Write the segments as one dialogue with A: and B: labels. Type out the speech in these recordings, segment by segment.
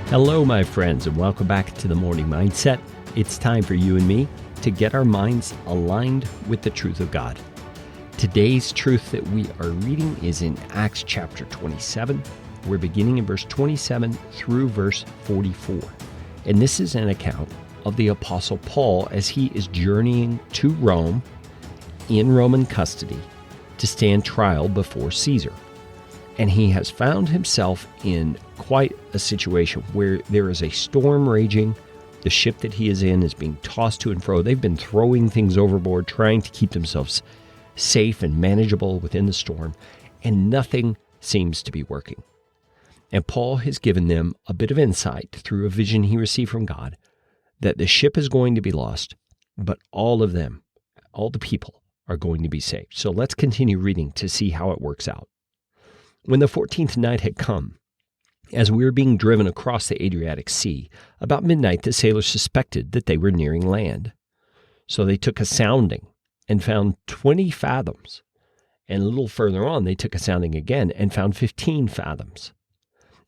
A: Hello, my friends, and welcome back to the Morning Mindset. It's time for you and me to get our minds aligned with the truth of God. Today's truth that we are reading is in Acts chapter 27. We're beginning in verse 27 through verse 44. And this is an account of the Apostle Paul as he is journeying to Rome in Roman custody to stand trial before Caesar. And he has found himself in quite a situation where there is a storm raging. The ship that he is in is being tossed to and fro. They've been throwing things overboard, trying to keep themselves safe and manageable within the storm, and nothing seems to be working. And Paul has given them a bit of insight through a vision he received from God that the ship is going to be lost, but all of them, all the people, are going to be saved. So let's continue reading to see how it works out. When the 14th night had come, as we were being driven across the Adriatic Sea, about midnight the sailors suspected that they were nearing land. So they took a sounding and found 20 fathoms. And a little further on they took a sounding again and found 15 fathoms.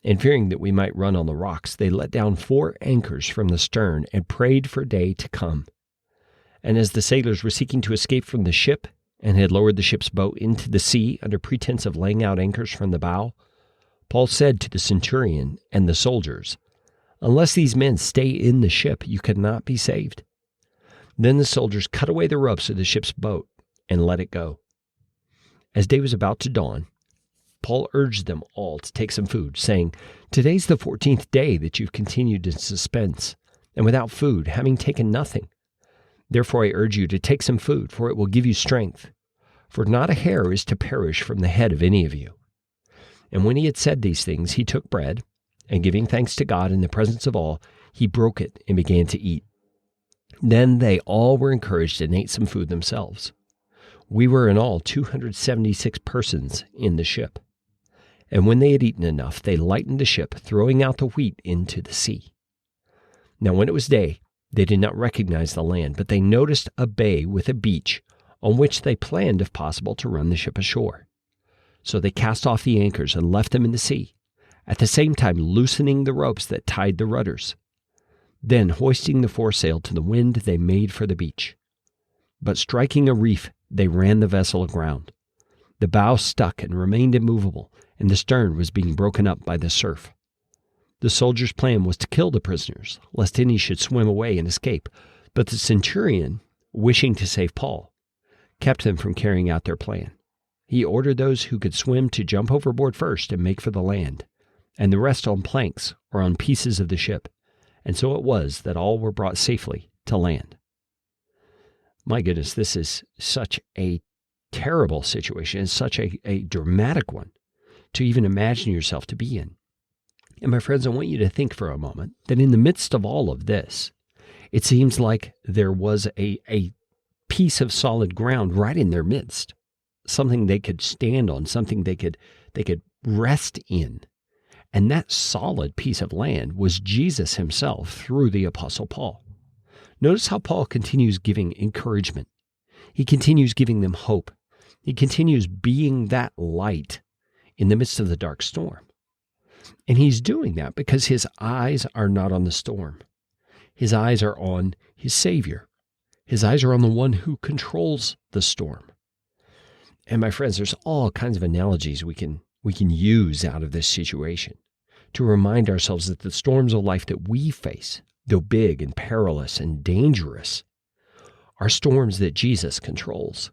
A: And fearing that we might run on the rocks, they let down 4 anchors from the stern and prayed for day to come. And as the sailors were seeking to escape from the ship, and had lowered the ship's boat into the sea under pretense of laying out anchors from the bow, Paul said to the centurion and the soldiers, "Unless these men stay in the ship, you cannot be saved." Then the soldiers cut away the ropes of the ship's boat and let it go. As day was about to dawn, Paul urged them all to take some food, saying, "Today's the 14th day that you've continued in suspense, and without food, having taken nothing. Therefore I urge you to take some food, for it will give you strength. For not a hair is to perish from the head of any of you." And when he had said these things, he took bread, and giving thanks to God in the presence of all, he broke it and began to eat. Then they all were encouraged and ate some food themselves. We were in all 276 persons in the ship. And when they had eaten enough, they lightened the ship, throwing out the wheat into the sea. Now when it was day, they did not recognize the land, but they noticed a bay with a beach on which they planned, if possible, to run the ship ashore. So they cast off the anchors and left them in the sea, at the same time loosening the ropes that tied the rudders. Then, hoisting the foresail to the wind, they made for the beach. But striking a reef, they ran the vessel aground. The bow stuck and remained immovable, and the stern was being broken up by the surf. The soldiers' plan was to kill the prisoners, lest any should swim away and escape. But the centurion, wishing to save Paul, kept them from carrying out their plan. He ordered those who could swim to jump overboard first and make for the land, and the rest on planks or on pieces of the ship. And so it was that all were brought safely to land. My goodness, this is such a terrible situation. It's such a dramatic one to even imagine yourself to be in. And my friends, I want you to think for a moment that in the midst of all of this, it seems like there was a piece of solid ground right in their midst, something they could stand on, something they could rest in. And that solid piece of land was Jesus himself through the Apostle Paul. Notice how Paul continues giving encouragement. He continues giving them hope. He continues being that light in the midst of the dark storm. And he's doing that because his eyes are not on the storm. His eyes are on his Savior. His eyes are on the one who controls the storm. And my friends, there's all kinds of analogies we can use out of this situation to remind ourselves that the storms of life that we face, though big and perilous and dangerous, are storms that Jesus controls.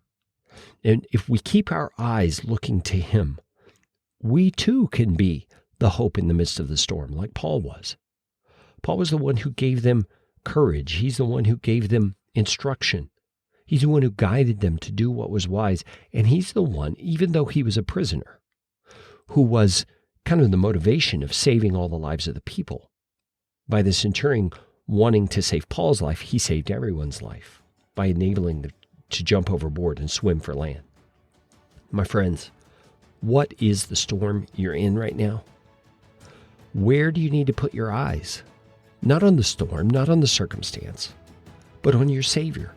A: And if we keep our eyes looking to him, we too can be the hope in the midst of the storm, like Paul was. Paul was the one who gave them courage. He's the one who gave them instruction. He's the one who guided them to do what was wise. And he's the one, even though he was a prisoner, who was kind of the motivation of saving all the lives of the people. By the centurion wanting to save Paul's life, he saved everyone's life by enabling them to jump overboard and swim for land. My friends, what is the storm you're in right now? Where do you need to put your eyes? Not on the storm, not on the circumstance, but on your Savior.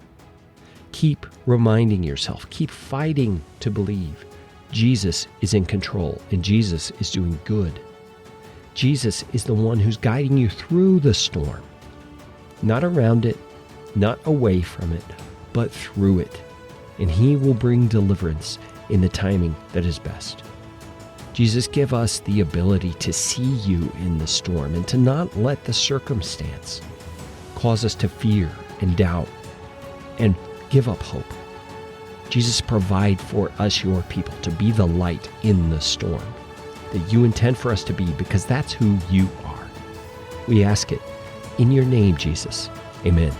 A: Keep reminding yourself, keep fighting to believe Jesus is in control and Jesus is doing good. Jesus is the one who's guiding you through the storm, not around it, not away from it, but through it. And he will bring deliverance in the timing that is best. Jesus, give us the ability to see you in the storm and to not let the circumstance cause us to fear and doubt and give up hope. Jesus, provide for us, your people, to be the light in the storm that you intend for us to be, because that's who you are. We ask it in your name, Jesus. Amen.